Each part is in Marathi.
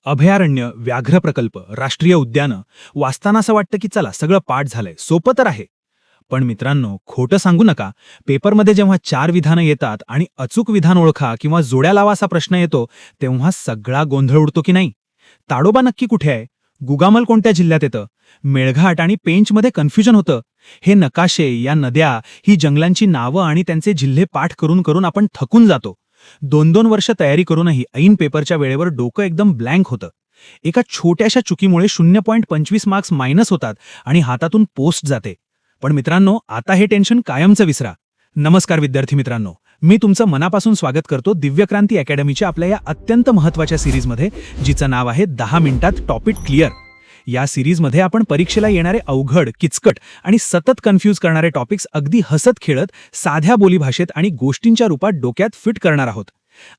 अभयारण्य, व्याघ्र प्रकल्प, राष्ट्रीय उद्यानं वाचताना असं वाटतं की चला सगळं पाठ झालंय, सोपं तर आहे. पण मित्रांनो, खोटं सांगू नका, पेपरमध्ये जेव्हा 4 विधानं येतात आणि अचूक विधान ओळखा किंवा जोड्या लावा असा प्रश्न येतो, तेव्हा सगळा गोंधळ उडतो की नाही? ताडोबा नक्की कुठे आहे? गुगामल कोणत्या जिल्ह्यात येतं? मेळघाट आणि पेंचमध्ये कन्फ्युजन होतं. हे नकाशे, या नद्या, ही जंगलांची नावं आणि त्यांचे जिल्हे पाठ करून करून आपण थकून जातो. 2-2 वर्ष तयारी करूनही ऐन पेपरच्या वेळेवर डोकं एकदम ब्लँक होतं. एका छोट्याशा चुकीमुळे 0.25 मार्क्स मायनस होतात आणि हातातून पोस्ट जाते. पण मित्रांनो, आता हे टेन्शन कायमचं विसरा. नमस्कार विद्यार्थी मित्रांनो, मी तुमचं मनापासून स्वागत करतो दिव्यक्रांती अकॅडमीच्या आपल्या या अत्यंत महत्त्वाच्या सिरीजमध्ये, जिचं नाव आहे 10 मिनिटात टॉपिक क्लिअर. या सिरीजमध्ये आपण परीक्षेला येणारे अवघड, किचकट आणि सतत कन्फ्यूज करणारे टॉपिक्स अगदी हसत खेळत, साध्या बोलीभाषेत आणि गोष्टींच्या रूपात डोक्यात फिट करणार आहोत.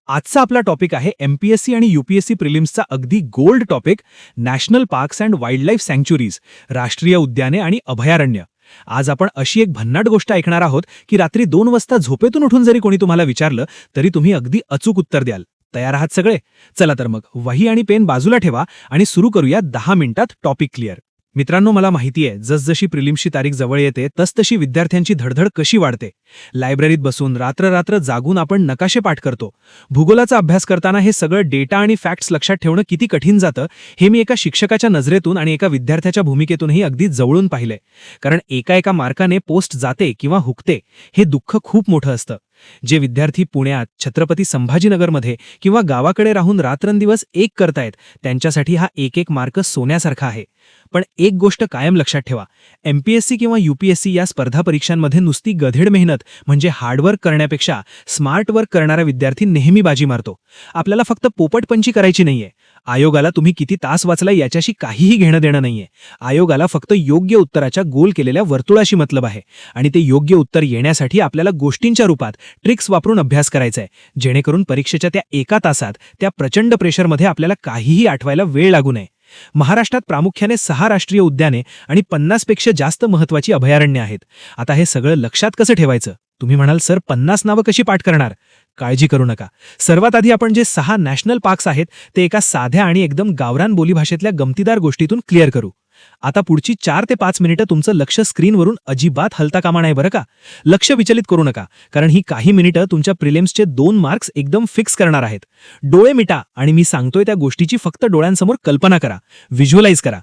आजचा आपला टॉपिक आहे एमपीएससी आणि यूपीएससी प्रिलिम्सचा अगदी gold topic, national parks and wildlife sanctuaries, राष्ट्रीय उद्याने आणि अभयारण्य. आज आपण अशी एक भन्नाट गोष्ट ऐकणार आहोत की रात्री 2 वाजता झोपेतून उठून जरी कोणी तुम्हाला विचारलं तरी तुम्ही अगदी अचूक उत्तर द्याल. तयार आहात सगळे? चला तर मग वही आणि पेन बाजूला ठेवा आणि सुरू करूया 10 मिनिटात टॉपिक क्लिअर. मित्रांनो, मला माहिती आहे, जसजशी प्रिलिम्सची तारीख जवळ येते तसतशी विद्यार्थ्यांची धडधड कशी वाढते. लायब्ररीत बसून रात्र रात्र जागून आपण नकाशे पाठ करतो. भूगोलाचा अभ्यास करताना हे सगळं डेटा आणि फॅक्ट्स लक्षात ठेवणं किती कठीण जातं हे मी एका शिक्षकाच्या नजरेतून आणि एका विद्यार्थ्याच्या भूमिकेतूनही अगदी जवळून पाहिलंय. कारण एका मार्काने पोस्ट जाते किंवा हुकते, हे दुःख खूप मोठं असतं. जे विद्यार्थी पुण्यात, छत्रपती संभाजीनगरमध्ये किंवा गावाकडे राहून रात्रंदिवस एक करतायत, त्यांच्यासाठी हा एक मार्क सोन्यासारखा आहे. पण एक गोष्ट कायम लक्षात ठेवा, एमपीएससी किंवा यूपीएससी या स्पर्धा परीक्षांमध्ये नुसती गधेड मेहनत म्हणजे हार्डवर्क करण्यापेक्षा स्मार्ट वर्क करणारा विद्यार्थी नेहमी बाजी मारतो. आपल्याला फक्त पोपटपंची करायची नाहीये. आयोगाला तुम्ही किती तास वाचला याच्याशी काहीही घेणं देणं नाहीये. आयोगाला फक्त योग्य उत्तराच्या गोल केलेल्या वर्तुळाशी मतलब आहे. आणि ते योग्य उत्तर येण्यासाठी आपल्याला गोष्टींच्या रूपात ट्रिक्स वापरून अभ्यास करायचा आहे, जेणेकरून परीक्षेच्या त्या 1 तासात त्या प्रचंड प्रेशरमध्ये आपल्याला काहीही आठवायला वेळ लागू नये. महाराष्ट्रात प्रामुख्याने 6 राष्ट्रीय उद्याने आणि 50 पेक्षा जास्त महत्त्वाची अभयारण्य आहेत. आता हे सगळं लक्षात कसं ठेवायचं? तुम्ही म्हणाल, सर 50 नावं कशी पाठ करणार? काळजी करू नका. सर्वात आधी आपण जे 6 नॅशनल पार्क्स आहेत ते एका साध्या आणि एकदम गावरान बोलीभाषेतल्या गमतीदार गोष्टीतून क्लिअर करू. आता पुढची 4 ते 5 मिनिटं तुमचं लक्ष स्क्रीनवरून अजिबात हलता कामा नाही बरं का. लक्ष विचलित करू नका, कारण ही काही मिनिटं तुमच्या प्रिलिम्सचे 2 मार्क्स एकदम फिक्स करणार आहेत. डोळे मिटा आणि मी सांगतोय त्या गोष्टीची फक्त डोळ्यांसमोर कल्पना करा, व्हिज्युअलाइज करा.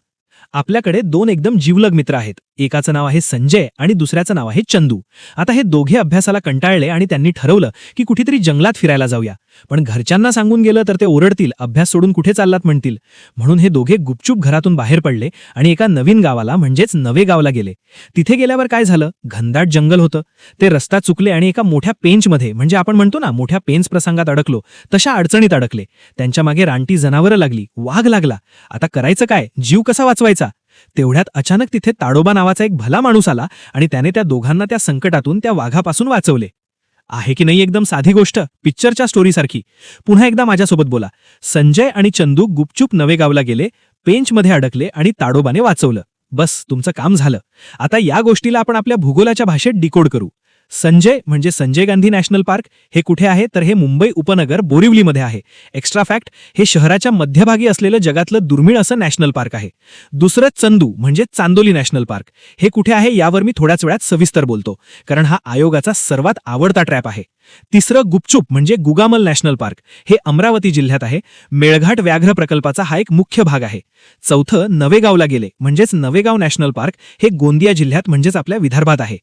आपल्याकडे 2 एकदम जिवलग मित्र आहेत. एकाचं नाव आहे संजय आणि दुसऱ्याचं नाव आहे चंदू. आता हे दोघे अभ्यासाला कंटाळले आणि त्यांनी ठरवलं की कुठेतरी जंगलात फिरायला जाऊया. पण घरच्यांना सांगून गेलं तर ते ओरडतील, अभ्यास सोडून कुठे चाललात म्हणतील. म्हणून हे दोघे गुपचूप घरातून बाहेर पडले आणि एका नवीन गावाला म्हणजेच नवेगावला गेले. तिथे गेल्यावर काय झालं, घनदाट जंगल होतं. ते रस्ता चुकले आणि एका मोठ्या पेंचमध्ये, म्हणजे आपण म्हणतो ना मोठ्या पेंच प्रसंगात अडकलो, तशा अडचणीत अडकले. त्यांच्या मागे रानटी जनावरं लागली, वाघ लागला. आता करायचं काय, जीव कसा वाचवायचा? तेवढ्यात अचानक तिथे ताडोबा नावाचा एक भला माणूस आला आणि त्याने त्या दोघांना त्या संकटातून, त्या वाघापासून वाचवले. आहे की नाही एकदम साधी गोष्ट, पिक्चरच्या स्टोरीसारखी? पुन्हा एकदा माझ्यासोबत बोला. संजय आणि चंदू गुपचूप नवेगावला गेले, पेंचमध्ये अडकले आणि ताडोबाने वाचवलं. बस, तुमचं काम झालं. आता या गोष्टीला आपण आपल्या भूगोलाच्या भाषेत डिकोड करू. संजय म्हणजे संजय गांधी नॅशनल पार्क. हे कुठे आहे तर हे मुंबई उपनगर बोरिवलीमध्ये आहे. एक्स्ट्रा फॅक्ट, हे शहराच्या मध्यभागी असलेलं जगातलं दुर्मिळ असं नॅशनल पार्क आहे. दुसरं चंदू म्हणजे चांदोली नॅशनल पार्क. हे कुठे आहे यावर मी थोड्याच वेळात सविस्तर बोलतो, कारण हा आयोगाचा सर्वात आवडता ट्रॅप आहे. तिसरं गुपचूप म्हणजे गुगामल नॅशनल पार्क. हे अमरावती जिल्ह्यात आहे. मेळघाट व्याघ्र प्रकल्पाचा हा एक मुख्य भाग आहे. चौथं नवेगावला गेले म्हणजेच नवेगाव नॅशनल पार्क. हे गोंदिया जिल्ह्यात म्हणजेच आपल्या विदर्भात आहे.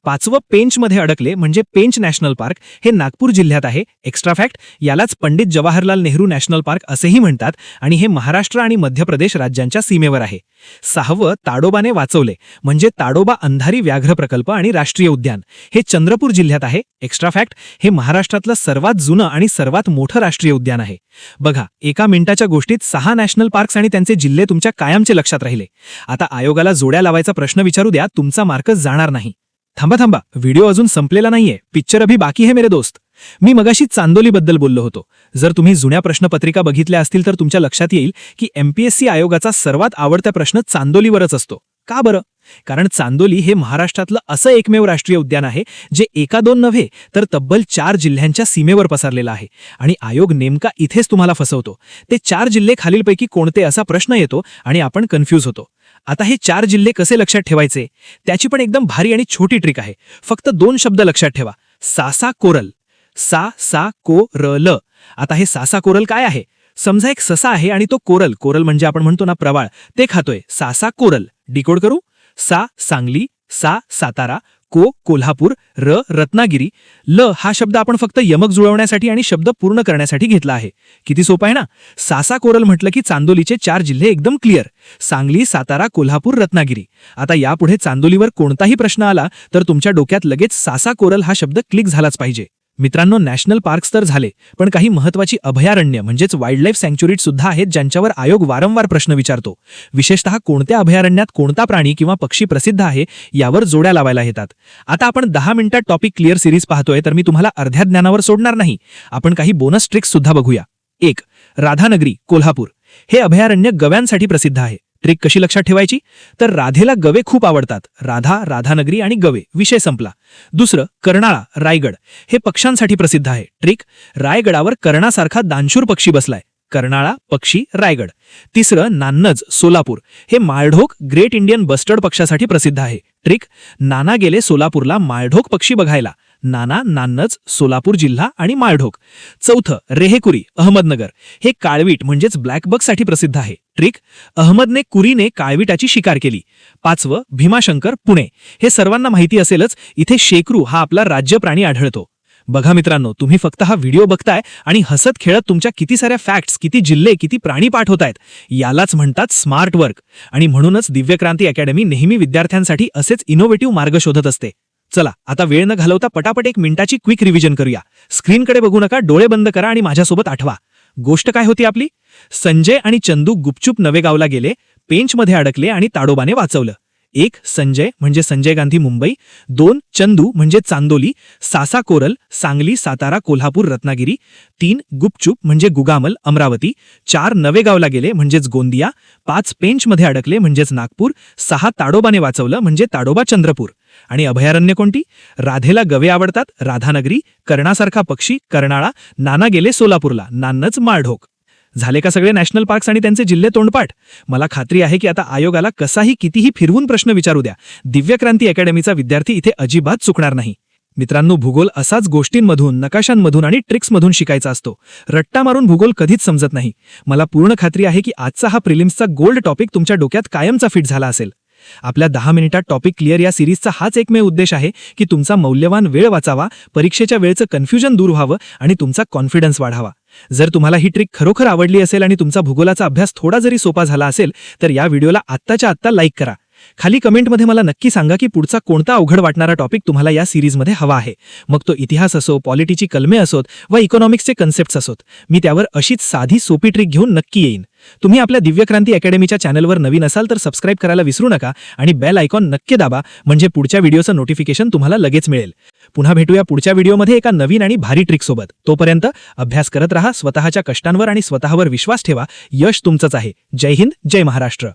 5वं पेंचमध्ये अडकले म्हणजे पेंच नॅशनल पार्क. हे नागपूर जिल्ह्यात आहे. एक्स्ट्रा फॅक्ट, यालाच पंडित जवाहरलाल नेहरू नॅशनल पार्क असेही म्हणतात आणि हे महाराष्ट्र आणि मध्य प्रदेश राज्यांच्या सीमेवर आहे. 6वं ताडोबाने वाचवले म्हणजे ताडोबा अंधारी व्याघ्र प्रकल्प आणि राष्ट्रीय उद्यान. हे चंद्रपूर जिल्ह्यात आहे. एक्स्ट्रा फॅक्ट, हे महाराष्ट्रातलं सर्वात जुनं आणि सर्वात मोठं राष्ट्रीय उद्यान आहे. बघा, 1 मिनिटाच्या गोष्टीत 6 नॅशनल पार्क्स आणि त्यांचे जिल्हे तुमच्या कायमचे लक्षात राहिले. आता आयोगाला जोड्या लावायचा प्रश्न विचारू द्या, तुमचा मार्क जाणार नाही. थांबा, व्हिडिओ अजून संपलेला नाहीये, पिक्चर अभी बाकी है मेरे दोस्त. मी मगाशी चांदोलीबद्दल बोललो होतो. जर तुम्ही जुन्या प्रश्नपत्रिका बघितल्या असतील तर तुमच्या लक्षात येईल की एमपीएससी आयोगाचा सर्वात आवडता प्रश्न चांदोलीवरच असतो. का बरं? कारण चांदोली हे महाराष्ट्रातलं असं एकमेव राष्ट्रीय उद्यान आहे जे एका दोन नव्हे तर तब्बल 4 जिल्ह्यांच्या सीमेवर पसरलेलं आहे. आणि आयोग नेमका इथेच तुम्हाला फसवतो. ते 4 जिल्हे खालीलपैकी कोणते असा प्रश्न येतो आणि आपण कन्फ्यूज होतो. आता हे 4 जिल्हे कसे लक्षात ठेवायचे त्याची पण एकदम भारी आणि छोटी ट्रिक आहे. फक्त 2 शब्द लक्षात ठेवा. सासा कोरल. सा को र ल. आता हे सासा कोरल काय आहे? समजा एक ससा आहे आणि तो कोरल कोरल म्हणजे आपण म्हणतो ना प्रवाळ ते खातोय. सासा कोरल. डिकोड करू. सा सांगली, सा सातारा, को कोल्हापूर, र रत्नागिरी. ल हा शब्द आपण फक्त यमक जुळवण्यासाठी आणि शब्द पूर्ण करण्यासाठी घेतला आहे. किती सोपं आहे ना? सासा कोरल म्हटलं की चांदोलीचे 4 जिल्हे एकदम क्लिअर. सांगली, सातारा, कोल्हापूर, रत्नागिरी. आता यापुढे चांदोलीवर कोणताही प्रश्न आला तर तुमच्या डोक्यात लगेच सासा कोरल हा शब्द क्लिक झालाच पाहिजे. मित्रांनो, नॅशनल पार्क्स तर झाले, पण काही महत्त्वाची अभयारण्य म्हणजेच वाईल्ड लाईफ सँक्च्युरीज सुद्धा आहेत ज्यांच्यावर आयोग वारंवार प्रश्न विचारतो. विशेषतः कोणत्या अभयारण्यात कोणता प्राणी किंवा पक्षी प्रसिद्ध आहे यावर जोड्या लावायला येतात. आता आपण 10 मिनिटात टॉपिक क्लिअर सिरीज पाहतोय तर मी तुम्हाला अर्ध्या ज्ञानावर सोडणार नाही. आपण काही बोनस ट्रिक्स सुद्धा बघूया. 1. राधानगरी, कोल्हापूर. हे अभयारण्य गव्यांसाठी प्रसिद्ध आहे. ट्रिक कशी लक्षात ठेवायची? तर राधेला गवे खूप आवडतात. राधा, राधानगरी आणि गवे, विषय संपला. दुसरं, कर्नाळा, रायगड. हे पक्ष्यांसाठी प्रसिद्ध आहे. ट्रिक, रायगडावर कर्णासारखा दानशूर पक्षी बसलाय. कर्नाळा, पक्षी, रायगड. तिसरं, नान्नज, सोलापूर. हे माळढोक ग्रेट इंडियन बस्टर्ड पक्षासाठी प्रसिद्ध आहे. ट्रिक, नाना गेले सोलापूरला माळढोक पक्षी बघायला. नाना, नान्नज, सोलापूर जिल्हा आणि माळढोक. चौथं, रेहेकुरी, अहमदनगर. हे काळवीट म्हणजेच ब्लॅकबकसाठी प्रसिद्ध आहे. ट्रिक, अहमदने कुरीने काळवीटाची शिकार केली. 5वं, भीमाशंकर, पुणे. हे सर्वांना माहिती असेलच, इथे शेकरू हा आपला राज्य प्राणी आढळतो. बघा मित्रांनो, तुम्ही फक्त हा व्हिडिओ बघताय आणि हसत खेळत तुमच्या किती साऱ्या फॅक्ट्स, किती जिल्हे, किती प्राणी पाठ होतायत. यालाच म्हणतात स्मार्ट वर्क. आणि म्हणूनच दिव्यक्रांती अकॅडमी नेहमी विद्यार्थ्यांसाठी असेच इनोव्हेटिव्ह मार्ग शोधत असते. चला, आता वेळ न घालवता पटापट 1 मिनिटाची क्विक रिव्हिजन करूया. स्क्रीनकडे बघू नका, डोळे बंद करा आणि माझ्यासोबत आठवा. गोष्ट काय होती आपली? संजय आणि चंदू गुपचूप नवेगावला गेले, पेंचमध्ये अडकले आणि ताडोबाने वाचवलं. 1. संजय म्हणजे संजय गांधी, मुंबई. 2. चंदू म्हणजे चांदोली, सासा कोरल, सांगली, सातारा, कोल्हापूर, रत्नागिरी. 3. गुपचूप म्हणजे गुगामल, अमरावती. 4. नवेगावला गेले म्हणजेच गोंदिया. 5. पेंचमध्ये अडकले म्हणजेच नागपूर. 6. ताडोबाने वाचवलं म्हणजे ताडोबा, चंद्रपूर. आणि अभयारण्य कोणती? राधेला गवे आवडतात, राधानगरी. कर्णासारखा पक्षी, कर्नाळा. नाना गेले सोलापूरला, नान्नज, माळढोक. झाले का सगळे नॅशनल पार्क्स आणि त्यांचे जिल्हे तोंडपाठ? मला खात्री आहे की आता आयोगाला कसाही कितीही फिरवून प्रश्न विचारू द्या, दिव्यक्रांती अकॅडमीचा विद्यार्थी इथे अजिबात चुकणार नाही. मित्रांनो, भूगोल असाच गोष्टींमधून, नकाशांमधून आणि ट्रिक्समधून शिकायचा असतो. रट्टा मारून भूगोल कधीच समजत नाही. मला पूर्ण खात्री आहे की आजचा हा प्रिलिम्सचा गोल्ड टॉपिक तुमच्या डोक्यात कायमचा फिट झाला असेल. आपल्या 10 मिनिटात टॉपिक क्लिअर या सिरीजचा हाच एकमेव उद्देश आहे की तुमचा मौल्यवान वेळ वाचावा, परीक्षेच्या वेळेचं कन्फ्युजन दूर व्हावं आणि तुमचा कॉन्फिडन्स वाढावा. जर तुम्हाला ही ट्रिक खरोखर आवडली असेल आणि तुमचा भूगोलाचा अभ्यास थोडा जरी सोपा झाला असेल तर या व्हिडिओला आत्ताच्या आत्ता लाईक करा. खाली कमेंटमध्ये मला नक्की सांगा की पुढचा कोणता अवघड वाटणारा टॉपिक तुम्हाला या सिरीजमध्ये हवा आहे. मग तो इतिहास असो, पॉलिटीची कलमे असोत वा इकॉनॉमिक्सचे कन्सेप्ट्स असोत. मी त्यावर अशीच साधी सोपी ट्रिक घेऊन नक्की येईन. तुम्ही आपल्या दिव्यक्रांती अकॅडमीच्या चॅनलवर नवीन असाल तर सबस्क्राईब करायला विसरू नका आणि बेल आयकॉन नक्की दाबा म्हणजे पुढच्या व्हिडिओचं नोटिफिकेशन तुम्हाला लगेच मिळेल. पुन्हा भेटूया पुढच्या व्हिडिओमध्ये एका नवीन आणि भारी ट्रिकसोबत. तोपर्यंत अभ्यास करत राहा, स्वतःच्या कष्टांवर आणि स्वतःवर विश्वास ठेवा. यश तुमचंच आहे. जय हिंद, जय महाराष्ट्र.